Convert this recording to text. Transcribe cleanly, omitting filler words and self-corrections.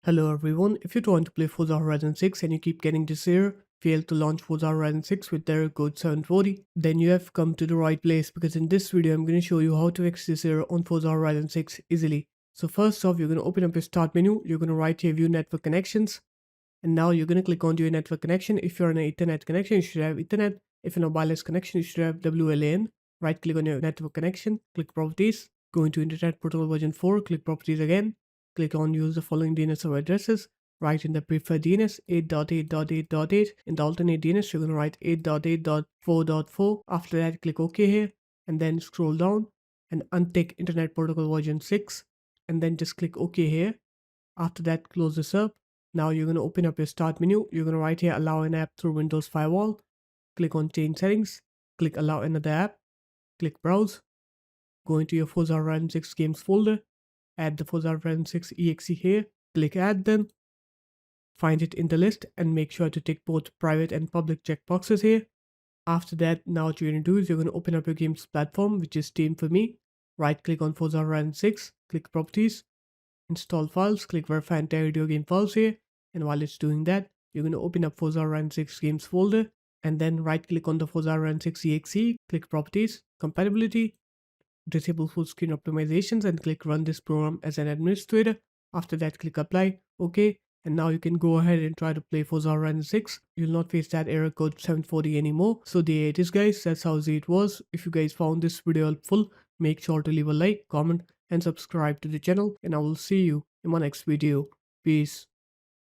Hello everyone, if you're trying to play Forza Horizon 6 and you keep getting this error, fail to launch Forza Horizon 6 with the error code 740, then you have come to the right place because in this video I'm going to show you how to fix this error on Forza Horizon 6 easily. So first off, you're going to open up your start menu, you're going to right here view network connections, and now you're going to click on your network connection. If you're on an Ethernet connection, you should have Ethernet. If you're on a wireless connection, you should have WLAN. Right click on your network connection, click properties, go into Internet Protocol version 4, click properties again, click on use the following DNS server addresses, write in the preferred DNS 8.8.8.8. In the alternate DNS, you're going to write 8.8.4.4. After that, click OK here, and then scroll down and untick Internet Protocol version 6, and then just click OK here. After that, close this up. Now you're going to open up your start menu. You're going to right here allow an app through Windows Firewall. Click on change settings. Click allow another app. Click browse. Go into your Forza Horizon 6 games folder. Add the Forza Horizon 6 exe here. Click add then. Find it in the list and make sure to tick both private and public checkboxes here. After that, now what you're going to do is you're going to open up your games platform, which is Steam for me. Right click on Forza Horizon 6. Click properties. Install files, click verify entire video game files here, and while it's doing that, you're going to open up Forza Horizon 6 games folder, and then right click on the Forza Horizon 6 exe, click properties, compatibility, disable full screen optimizations, and click run this program as an administrator. After that, click apply, okay, and now you can go ahead and try to play Forza Horizon 6. You'll not face that error code 740 anymore. So there it is guys, that's how easy it was. If you guys found this video helpful, make sure to leave a like, comment, and subscribe to the channel, and I will see you in my next video. Peace.